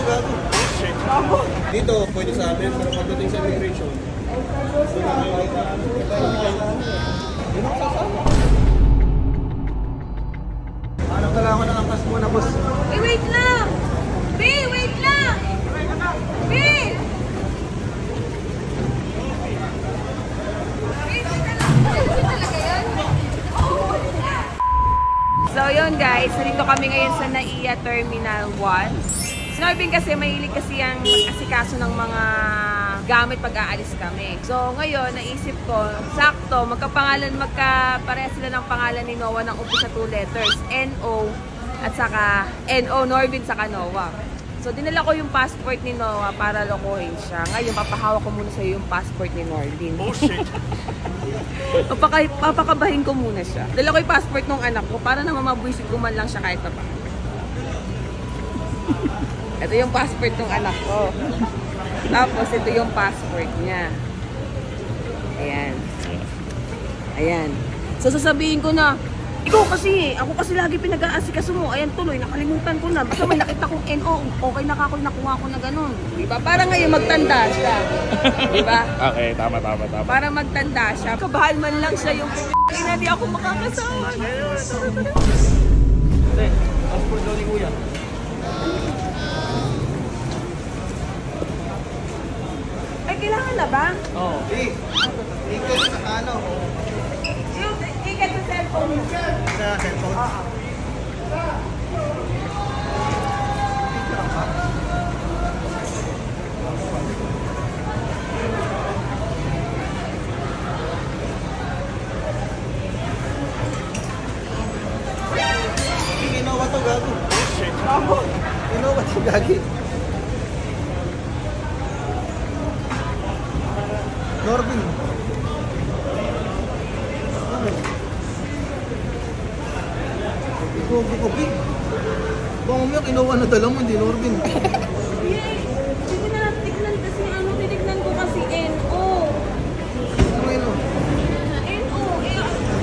gago. Dito, pwede sa amin, pero pagdating sa immigration, hindi na kayo kahit na hindi na kasama. Hanap na lang ako ng angkas muna, boss. Eh, wait lang! B, wait lang! B! So yun guys, nandito kami ngayon sa NAIA Terminal 1. Sinabing kasi mahilig kasi ang asikaso ng mga gamit pag aalis kami. So ngayon, naisip ko, sakto, magkapareha sila ng pangalan ni Noah ng umpisa 2 letters. N-O at saka N-O, Norvin saka Noah. So dinala ko yung passport ni Noah para lokohin siya. Ngayon, papahawak ko muna sa'yo yung passport ni Norvin. Oh shit! Papakabahin ko muna siya. Dala ko yung passport ng anak ko para naman mabuisit ko man lang siya kahit pa. Ito yung passport ng anak ko. Tapos ito yung passport niya. Ayan. Ayan. So sasabihin ko na, ikaw kasi, ako kasi lagi pinag-aasikaso mo. Ayan tuloy, nakalimutan ko na. Basta may nakita kong NO, okay na ako, nakuha ko na ganun. Diba? Para ngayon magtanda siya. Diba? Okay, tama. Para magtanda siya. Kabahan man lang siya yung ina, di ako makakasawa. Passport daw ni Kuya. Ay, kailangan na ba? Oo. Ticket sa ano? Yung ticket sa cellphone mo. Sa cellphone? Oo. Ginawa to gago. Ako. Ginawa to gagi. Norvin. Iko, big. Baka umiyak, kinuha na dala mo, hindi Norvin. Sige na, tignan kasi ano, titignan ko kasi NO. Ano yun? NO,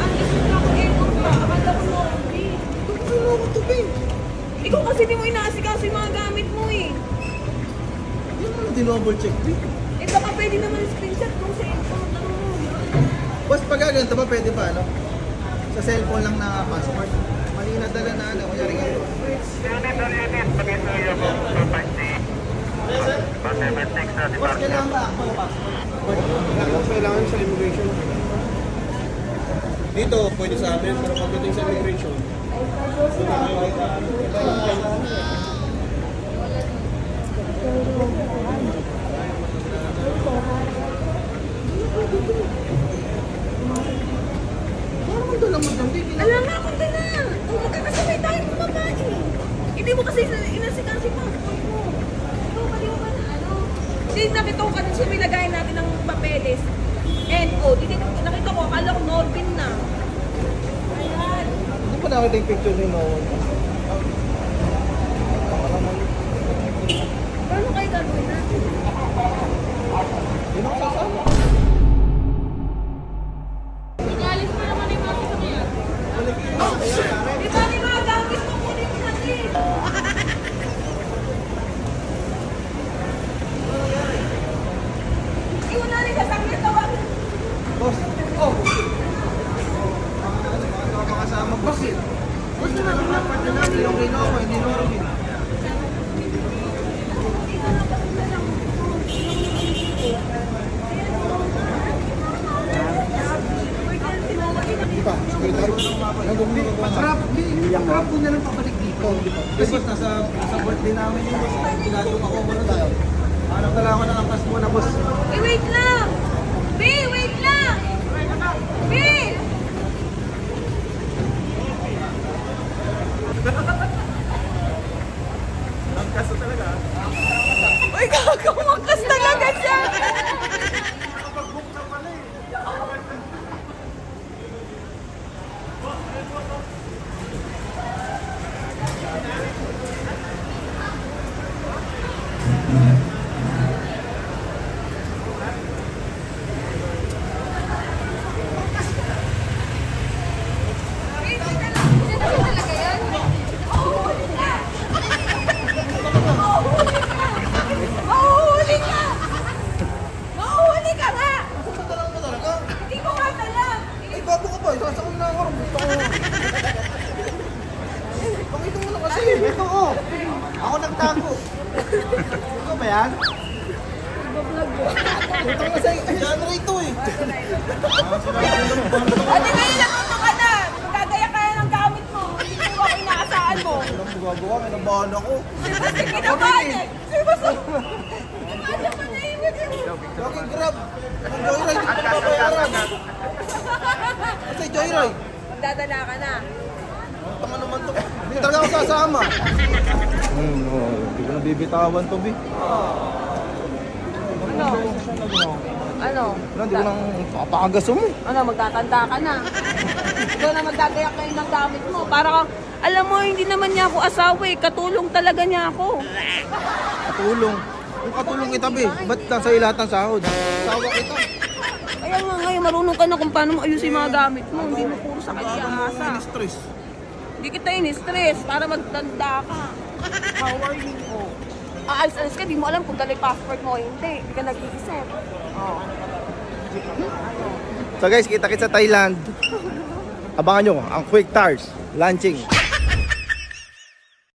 ang isip ako NO pa, akala ko Norby. Kinuha ko to, big. Ikaw kasi di mo inaasikaso yung mga gamit mo eh. Hindi mo na dinouble check, big. Eh baka pwede naman screenshot kung sa cellphone lang mo. Boss, pag ganito ba, pwede pa, ano? Sa cellphone lang na passport. Mali na dala na, ano, kunyari ganito. Boss, kailangan ba ako na passport? Kailangan sa immigration. Dito, pwede sa amin, pero pagdating sa immigration, hindi na kayo kahit na parang dala mo dyan, big. Alam nga ako din na. Kung magkakasabay tayo ng babae. Hindi mo kasi inasikasi passport mo. Ikaw ba di mo ba na ano? Kasi nakita ko kanina siya nilagayan natin ng papeles. NO. Nakita ko, akala ko Norvin na. Ayan. Hindi pa nakita yung picture ni Noah. Paano kayo gagawin natin? Hindi na ako sasama. Igalis mo naman yung mga sa kanya. Di ba ni mga gamit mo kunin mo natin? Iwan na rin sa sakit tawag. Boss, oh! Baka makasama, boss eh. Boss naman, pinaparte natin yung kay Noah, hindi Norvin. Diba? Patrap ko na lang pabalik dito. Kasi nasa birthday namin yung boss. Pinadong ako muna tayo. Hanap na lang ako ng angkas muna, boss. Eh, wait lang! B, wait lang! B! Angkas na talaga. Uy, kakamukas talaga siya! Nakapag-book na pala eh. Talaga yan? Oo! Oo. Ako nagtago. Ikaw ba yan? Ito kasi, genre ito eh. Ate, ngayon natuto ka na. Magagaya ka na ng gamit mo. Hindi mo ako inaasaan mo. Alam mo gagawa, may nabahan ako. Kinabahan eh. Okay, grab. Ang joyride, hindi ko papayaran. Kasi joyride. Magdadala ka na. Ang tama naman to. Hindi talaga ako sasama. Hindi ko nabibitawan to, Bi. Ano? Ano? Hindi ko nang papakagas mo. Ano, magtatanda ka na. Ikaw na magdadayak ngayon ng gamit mo. Para kang, alam mo, hindi naman niya ako asawa eh. Katulong talaga niya ako. Katulong. Kung katulong kita, Bi, ba't nasa lahat ng sahod? Sawa kita. Kaya nga ngayon, marunong ka na kung paano mo ayusin yung mga gamit mo. Hindi mo puro sa kanya asa. Stress. Hindi kita in-stress para magtanda ka. How are you? Aalis-alis ka, di mo alam kung dala yung passport mo o hindi. Hindi ka nag-iisip. Oh. So guys, kita-kits sa Thailand. Abangan nyo ang Quick Tars launching.